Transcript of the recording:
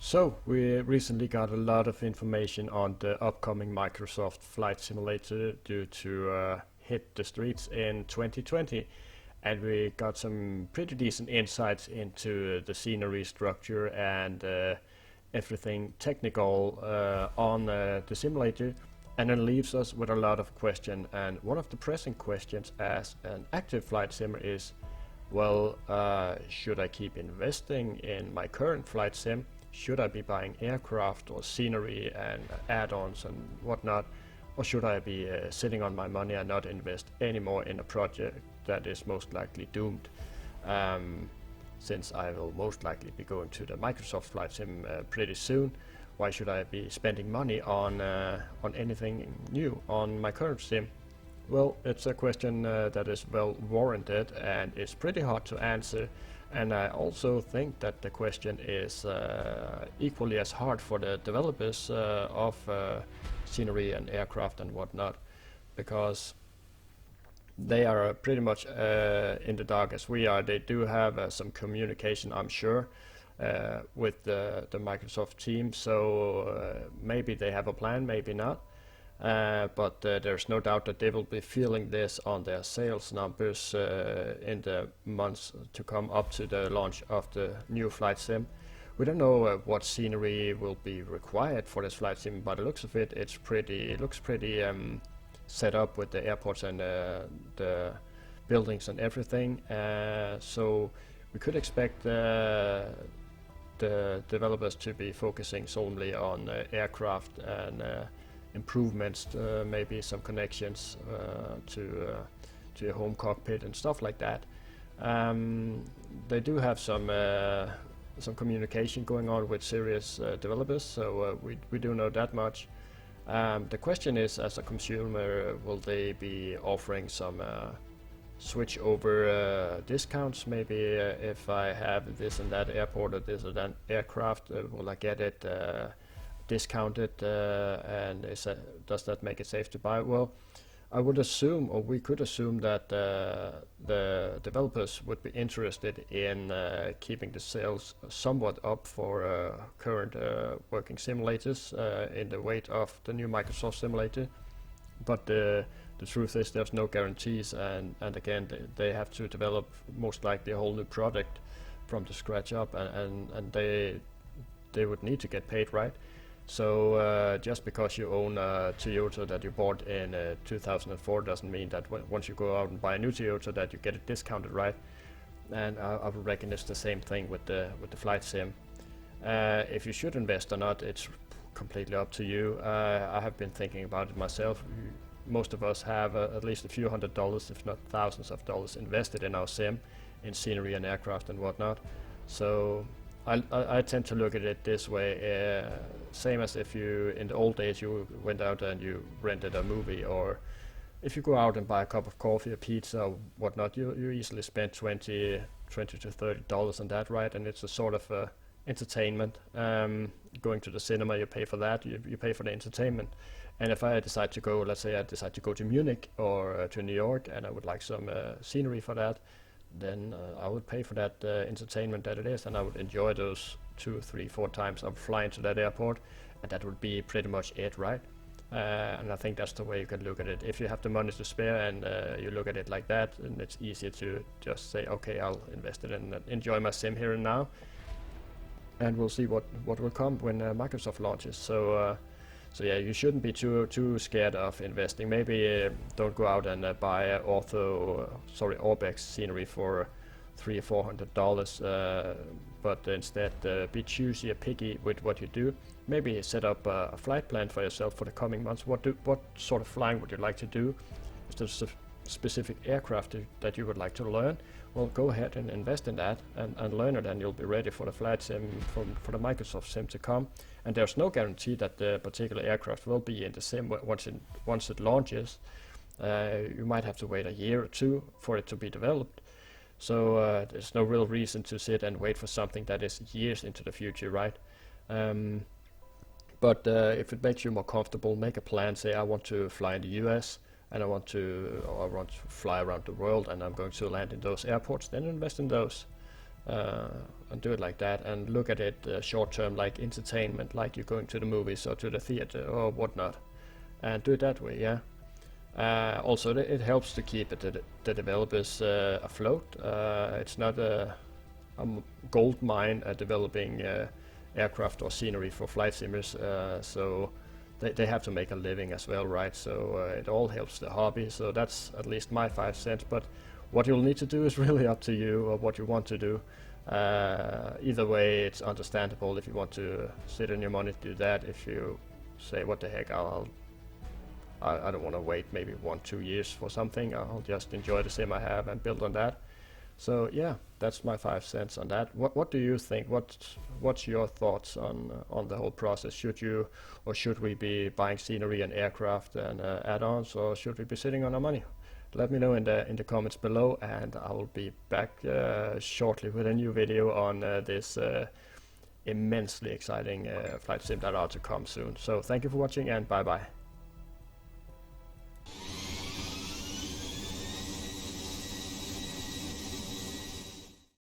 So, we recently got a lot of information on the upcoming Microsoft Flight Simulator due to hit the streets in 2020, and we got some pretty decent insights into the scenery structure and everything technical on the simulator, and then leaves us with a lot of questions. And one of the pressing questions as an active flight simmer is, well, should I keep investing in my current flight sim? Should I be buying aircraft or scenery and add-ons and whatnot? Or should I be sitting on my money and not invest anymore in a project that is most likely doomed? Since I will most likely be going to the Microsoft Flight Sim pretty soon, why should I be spending money on anything new on my current sim? Well, it's a question that is well warranted and is pretty hard to answer, and I also think that the question is equally as hard for the developers of scenery and aircraft and whatnot, because they are pretty much in the dark as we are. They do have some communication, I'm sure, with the Microsoft team, so maybe they have a plan, maybe not. But there's no doubt that they will be feeling this on their sales numbers in the months to come up to the launch of the new flight sim. We don't know what scenery will be required for this flight sim. By the looks of it, it looks pretty set up with the airports and the buildings and everything. So we could expect the developers to be focusing solely on aircraft and improvements, maybe some connections to your home cockpit and stuff like that. They do have some communication going on with serious developers, so we do know that much. The question is, as a consumer, will they be offering some switch over discounts? Maybe if I have this and that airport or this or that aircraft, will I get it discounted, and does that make it safe to buy? Well, I would assume, or we could assume, that the developers would be interested in keeping the sales somewhat up for current working simulators in the wake of the new Microsoft simulator. But the truth is, there's no guarantees, and again, they have to develop most likely a whole new product from the scratch up, and they would need to get paid, right? So just because you own a Toyota that you bought in 2004 doesn't mean that once you go out and buy a new Toyota that you get it discounted, right? And I would reckon it's the same thing with the flight sim. If you should invest or not, it's completely up to you. I have been thinking about it myself. Most of us have at least a few $100s, if not thousands of dollars, invested in our sim, in scenery and aircraft and whatnot. So I tend to look at it this way, same as if you, in the old days, you went out and you rented a movie, or if you go out and buy a cup of coffee, a pizza, or whatnot, you easily spend $20 to $30 on that, right? And it's a sort of entertainment. Going to the cinema, you pay for that, you pay for the entertainment. And if I decide to go, let's say I decide to go to Munich or to New York, and I would like some scenery for that, then I would pay for that entertainment that it is, and I would enjoy those 2, 3, 4 times I'm flying to that airport, and that would be pretty much it, right? And I think that's the way you can look at it. If you have the money to spare and you look at it like that, then it's easier to just say, okay, I'll invest it and enjoy my sim here and now, and we'll see what will come when Microsoft launches. So yeah, you shouldn't be too scared of investing. Maybe don't go out and buy Orbex scenery for $300 or $400, but instead be choosy and picky with what you do. Maybe set up a flight plan for yourself for the coming months. What sort of flying would you like to do? Is there a specific aircraft that you would like to learn? Well, go ahead and invest in that and learn it, and you'll be ready for the flight sim for the Microsoft sim to come. And there's no guarantee that the particular aircraft will be in the sim once it launches. You might have to wait a year or two for it to be developed. So there's no real reason to sit and wait for something that is years into the future, right? But if it makes you more comfortable, make a plan. Say, I want to fly in the US, and I want to fly around the world, and I'm going to land in those airports, then invest in those. and do it like that, and look at it short term, like entertainment, like you're going to the movies or to the theater or whatnot, and do it that way. Yeah. Also, it helps to keep the developers afloat. It's not a gold mine at developing aircraft or scenery for flight simmers, so they have to make a living as well, right? So it all helps the hobby. So that's at least my 5 cents. But what you'll need to do is really up to you, or what you want to do. Either way, it's understandable if you want to sit on your money to do that. If you say, what the heck, I don't want to wait maybe 1-2 years for something, I'll just enjoy the sim I have and build on that. So yeah, that's my 5 cents on that. What do you think? What's your thoughts on the whole process? Should we be buying scenery and aircraft and add-ons, or should we be sitting on our money? Let me know in the comments below, and I will be back shortly with a new video on this immensely exciting flight sim that are to come soon. So thank you for watching, and bye bye.